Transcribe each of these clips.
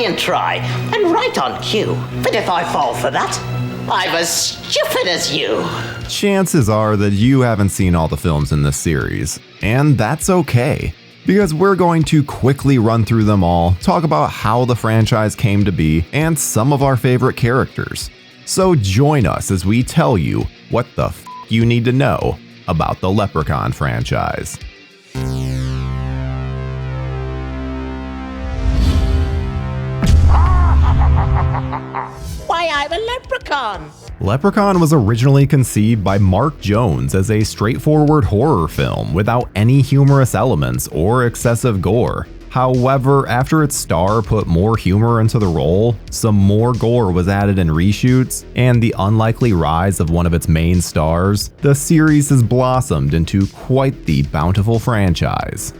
valiant try, and right on cue. But if I fall for that, I'm as stupid as you. Chances are that you haven't seen all the films in this series, and that's okay, because we're going to quickly run through them all, talk about how the franchise came to be, and some of our favorite characters. So join us as we tell you what the f you need to know about the Leprechaun franchise. Why, I'm a leprechaun. Leprechaun was originally conceived by Mark Jones as a straightforward horror film without any humorous elements or excessive gore. However, after its star put more humor into the role, some more gore was added in reshoots, and the unlikely rise of one of its main stars, the series has blossomed into quite the bountiful franchise.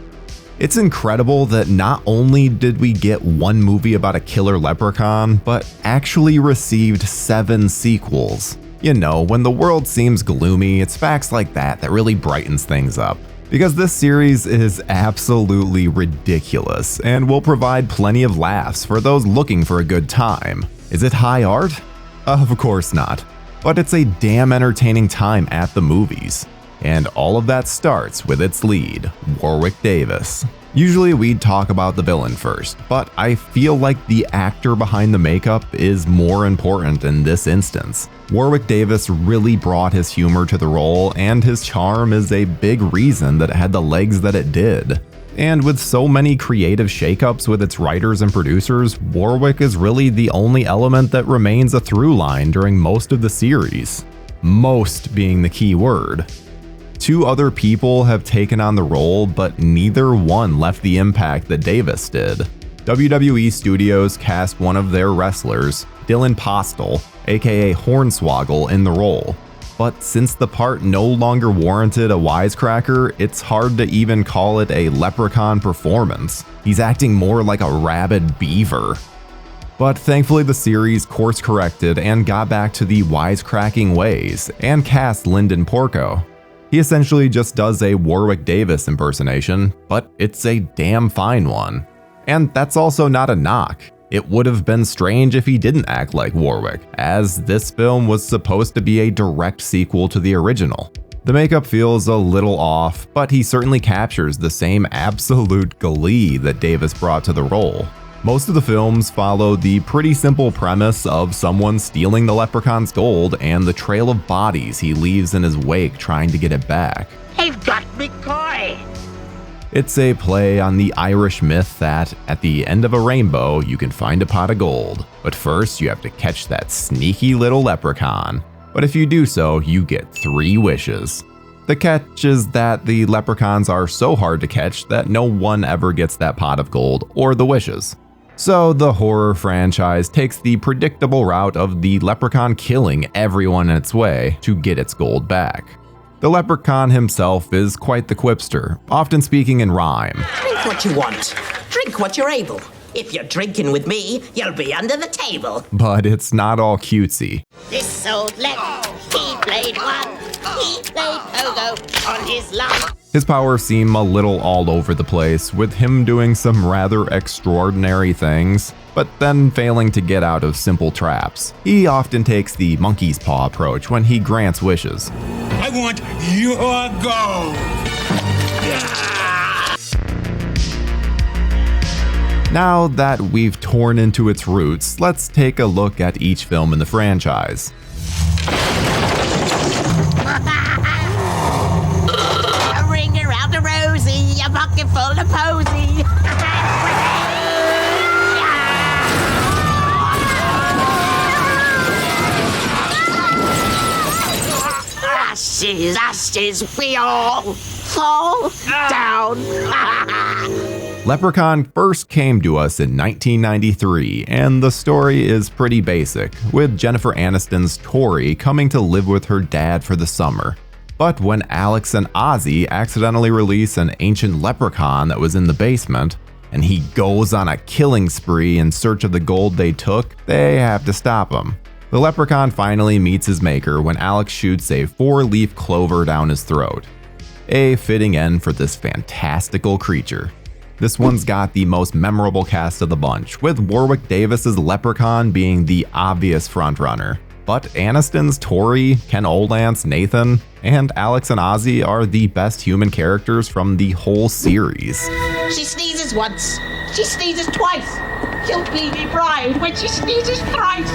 It's incredible that not only did we get one movie about a killer leprechaun, but actually received 7 sequels. You know, when the world seems gloomy, it's facts like that that really brightens things up. Because this series is absolutely ridiculous and will provide plenty of laughs for those looking for a good time. Is it high art? Of course not. But it's a damn entertaining time at the movies. And all of that starts with its lead, Warwick Davis. Usually we'd talk about the villain first, but I feel like the actor behind the makeup is more important in this instance. Warwick Davis really brought his humor to the role, and his charm is a big reason that it had the legs that it did. And with so many creative shakeups with its writers and producers, Warwick is really the only element that remains a through line during most of the series. Most being the key word. 2 other people have taken on the role, but neither one left the impact that Davis did. WWE Studios cast one of their wrestlers, Dylan Postel, aka Hornswoggle, in the role. But since the part no longer warranted a wisecracker, it's hard to even call it a leprechaun performance. He's acting more like a rabid beaver. But thankfully the series course corrected and got back to the wisecracking ways, and cast Lyndon Porco. He essentially just does a Warwick Davis impersonation, but it's a damn fine one. And that's also not a knock. It would have been strange if he didn't act like Warwick, as this film was supposed to be a direct sequel to the original. The makeup feels a little off, but he certainly captures the same absolute glee that Davis brought to the role. Most of the films follow the pretty simple premise of someone stealing the leprechaun's gold and the trail of bodies he leaves in his wake trying to get it back. They've got me coy. It's a play on the Irish myth that, at the end of a rainbow, you can find a pot of gold. But first, you have to catch that sneaky little leprechaun. But if you do so, you get 3 wishes. The catch is that the leprechauns are so hard to catch that no one ever gets that pot of gold or the wishes. So the horror franchise takes the predictable route of the leprechaun killing everyone in its way to get its gold back. The leprechaun himself is quite the quipster, often speaking in rhyme. Drink what you want. Drink what you're able. If you're drinking with me, you'll be under the table. But it's not all cutesy. This old lep, he played one. He played pogo on his lump. His powers seem a little all over the place, with him doing some rather extraordinary things, but then failing to get out of simple traps. He often takes the monkey's paw approach when he grants wishes. I want your gold! Now that we've torn into its roots, let's take a look at each film in the franchise. A ring around a rosy, a bucket full of posy. Ashes, ashes, we all fall down. Leprechaun first came to us in 1993, and the story is pretty basic, with Jennifer Aniston's Tori coming to live with her dad for the summer. But when Alex and Ozzy accidentally release an ancient leprechaun that was in the basement, and he goes on a killing spree in search of the gold they took, they have to stop him. The leprechaun finally meets his maker when Alex shoots a 4-leaf clover down his throat. A fitting end for this fantastical creature. This one's got the most memorable cast of the bunch, with Warwick Davis's Leprechaun being the obvious frontrunner. But Aniston's Tori, Ken Oldant's Nathan, and Alex and Ozzy are the best human characters from the whole series. She sneezes once. She sneezes twice. She'll be me bride when she sneezes thrice.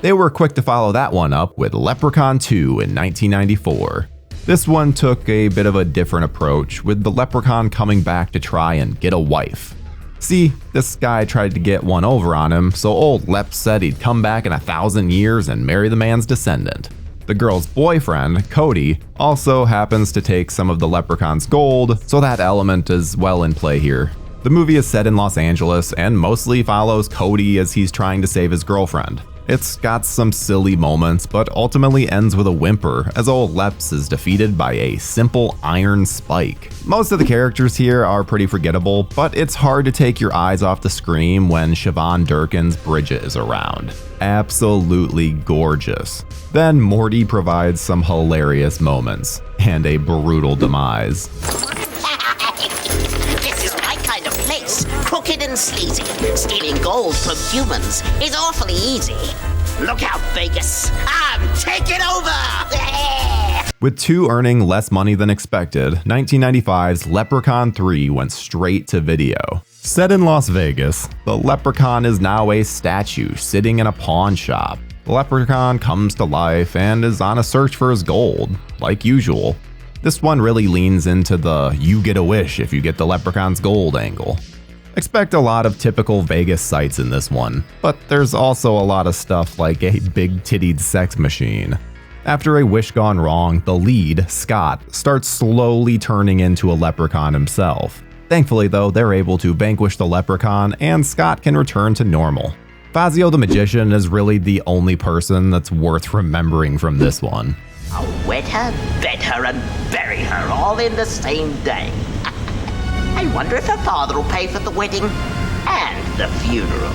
They were quick to follow that one up with Leprechaun 2 in 1994. This one took a bit of a different approach, with the Leprechaun coming back to try and get a wife. See, this guy tried to get one over on him, so old Lep said he'd come back in 1,000 years and marry the man's descendant. The girl's boyfriend, Cody, also happens to take some of the Leprechaun's gold, so that element is well in play here. The movie is set in Los Angeles and mostly follows Cody as he's trying to save his girlfriend. It's got some silly moments, but ultimately ends with a whimper as old Leps is defeated by a simple iron spike. Most of the characters here are pretty forgettable, but it's hard to take your eyes off the screen when Siobhan Durkin's Bridget is around. Absolutely gorgeous. Then Morty provides some hilarious moments, and a brutal demise. This is my kind of place. Crooked and sleazy. Stealing gold from humans is awfully easy. Look out, Vegas. I'm taking over! With 2 earning less money than expected, 1995's Leprechaun 3 went straight to video. Set in Las Vegas, the Leprechaun is now a statue sitting in a pawn shop. The Leprechaun comes to life and is on a search for his gold, like usual. This one really leans into the you get a wish if you get the Leprechaun's gold angle. Expect a lot of typical Vegas sights in this one, but there's also a lot of stuff like a big-tittied sex machine. After a wish gone wrong, the lead, Scott, starts slowly turning into a leprechaun himself. Thankfully though, they're able to vanquish the leprechaun and Scott can return to normal. Fazio the Magician is really the only person that's worth remembering from this one. I'll wed her, bed her, and bury her all in the same day. I wonder if her father will pay for the wedding and the funeral.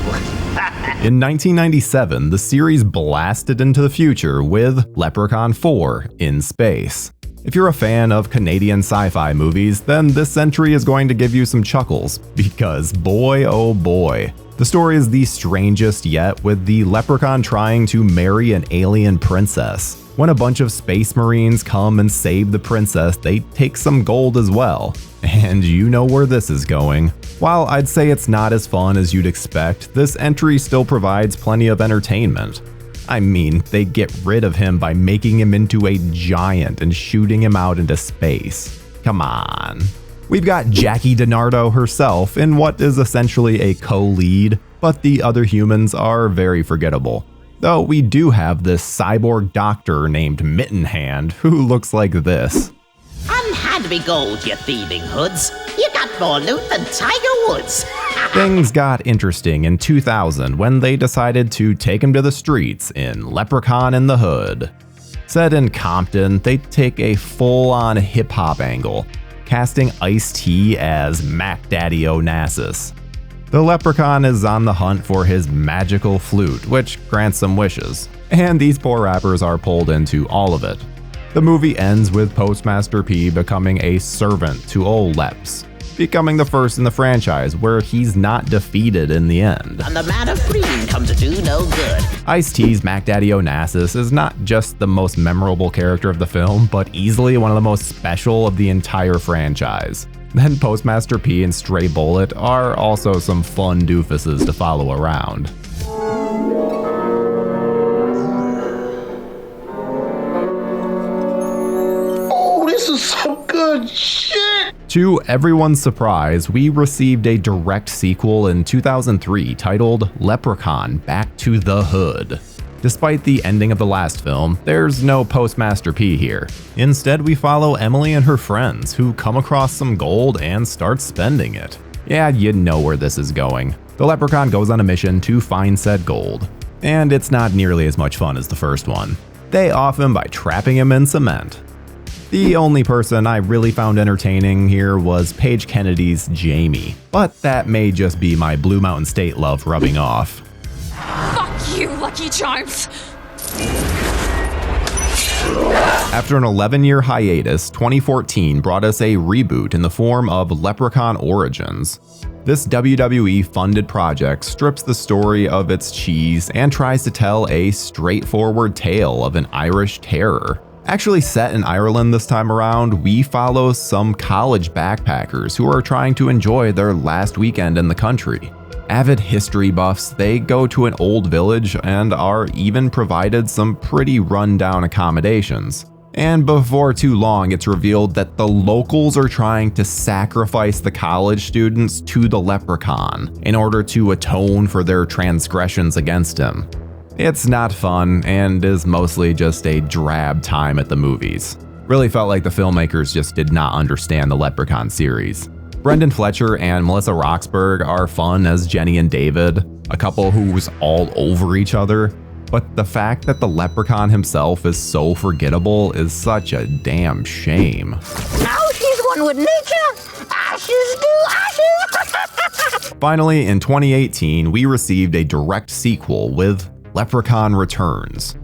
In 1997, the series blasted into the future with Leprechaun 4 in Space. If you're a fan of Canadian sci-fi movies, then this entry is going to give you some chuckles, because boy oh boy. The story is the strangest yet, with the Leprechaun trying to marry an alien princess. When a bunch of space marines come and save the princess, they take some gold as well. And you know where this is going. While I'd say it's not as fun as you'd expect, this entry still provides plenty of entertainment. I mean, they get rid of him by making him into a giant and shooting him out into space. Come on. We've got Jackie DiNardo herself in what is essentially a co-lead, but the other humans are very forgettable. Though we do have this cyborg doctor named Mitten Hand who looks like this. Unhand me gold, you thieving hoods. You got more loot than Tiger Woods. Things got interesting in 2000 when they decided to take him to the streets in Leprechaun in the Hood. Set in Compton, they take a full-on hip-hop angle, casting Ice-T as Mac Daddy Onassis. The Leprechaun is on the hunt for his magical flute, which grants some wishes, and these poor rappers are pulled into all of it. The movie ends with Postmaster P becoming a servant to old Leps, becoming the first in the franchise where he's not defeated in the end. And the man of green come to do no good. Ice-T's Mac Daddy Onassis is not just the most memorable character of the film, but easily one of the most special of the entire franchise. Then Postmaster P and Stray Bullet are also some fun doofuses to follow around. Oh, this is some good shit! To everyone's surprise, we received a direct sequel in 2003 titled Leprechaun Back to the Hood. Despite the ending of the last film, there's no Postmaster P here. Instead, we follow Emily and her friends who come across some gold and start spending it. Yeah, you know where this is going. The Leprechaun goes on a mission to find said gold. And it's not nearly as much fun as the first one. They off him by trapping him in cement. The only person I really found entertaining here was Paige Kennedy's Jamie, but that may just be my Blue Mountain State love rubbing off. Fuck you, Lucky Charms! After an 11-year hiatus, 2014 brought us a reboot in the form of Leprechaun Origins. This WWE-funded project strips the story of its cheese and tries to tell a straightforward tale of an Irish terror. Actually set in Ireland this time around, we follow some college backpackers who are trying to enjoy their last weekend in the country. Avid history buffs, they go to an old village and are even provided some pretty run-down accommodations. And before too long, it's revealed that the locals are trying to sacrifice the college students to the Leprechaun in order to atone for their transgressions against him. It's not fun and is mostly just a drab time at the movies. Really felt like the filmmakers just did not understand the Leprechaun series. Brendan Fletcher and Melissa Roxburgh are fun as Jenny and David, a couple who's all over each other. But the fact that the Leprechaun himself is so forgettable is such a damn shame. Now she's one with nature. Ashes to ashes. Finally, in 2018, we received a direct sequel with Leprechaun Returns.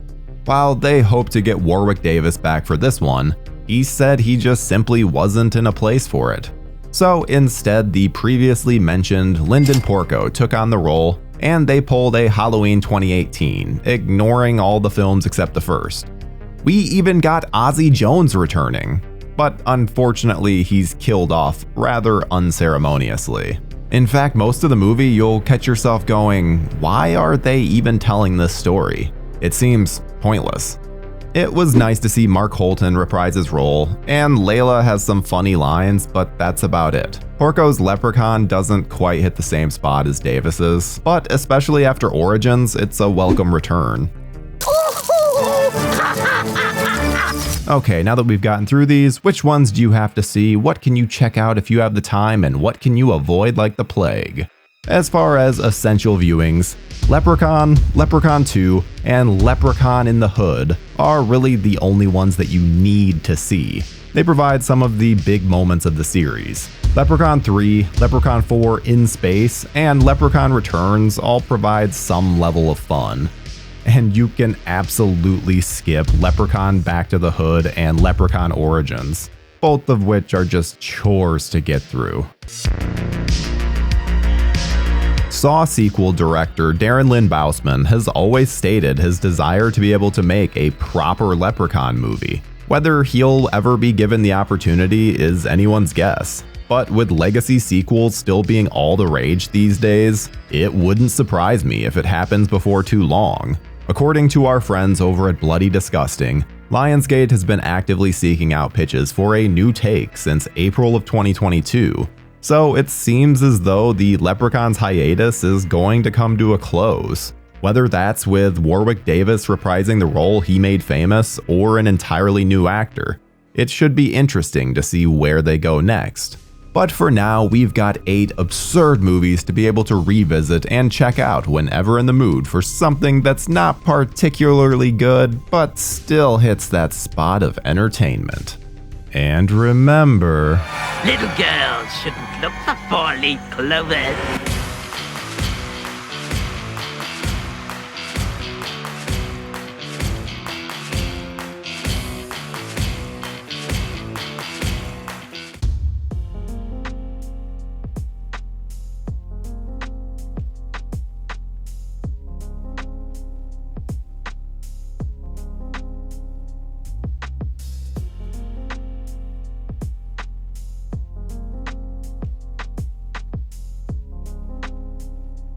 While they hope to get Warwick Davis back for this one, he said he just simply wasn't in a place for it. So instead, the previously mentioned Lyndon Porco took on the role, and they pulled a Halloween 2018, ignoring all the films except the first. We even got Ozzy Jones returning, but unfortunately he's killed off rather unceremoniously. In fact, most of the movie you'll catch yourself going, why are they even telling this story? It seems pointless. It was nice to see Mark Holton reprise his role, and Layla has some funny lines, but that's about it. Porco's Leprechaun doesn't quite hit the same spot as Davis's, but especially after Origins, it's a welcome return. Okay, now that we've gotten through these, which ones do you have to see, what can you check out if you have the time, and what can you avoid like the plague? As far as essential viewings, Leprechaun, Leprechaun 2, and Leprechaun in the Hood are really the only ones that you need to see. They provide some of the big moments of the series. Leprechaun 3, Leprechaun 4 in Space, and Leprechaun Returns all provide some level of fun. And you can absolutely skip Leprechaun Back to the Hood and Leprechaun Origins, both of which are just chores to get through. Saw sequel director Darren Lynn Bousman has always stated his desire to be able to make a proper Leprechaun movie. Whether he'll ever be given the opportunity is anyone's guess. But with legacy sequels still being all the rage these days, it wouldn't surprise me if it happens before too long. According to our friends over at Bloody Disgusting, Lionsgate has been actively seeking out pitches for a new take since April of 2022. So it seems as though the Leprechaun's hiatus is going to come to a close. Whether that's with Warwick Davis reprising the role he made famous or an entirely new actor, it should be interesting to see where they go next. But for now, we've got 8 absurd movies to be able to revisit and check out whenever in the mood for something that's not particularly good, but still hits that spot of entertainment. And remember, Little girls shouldn't look for 4-leaf clovers.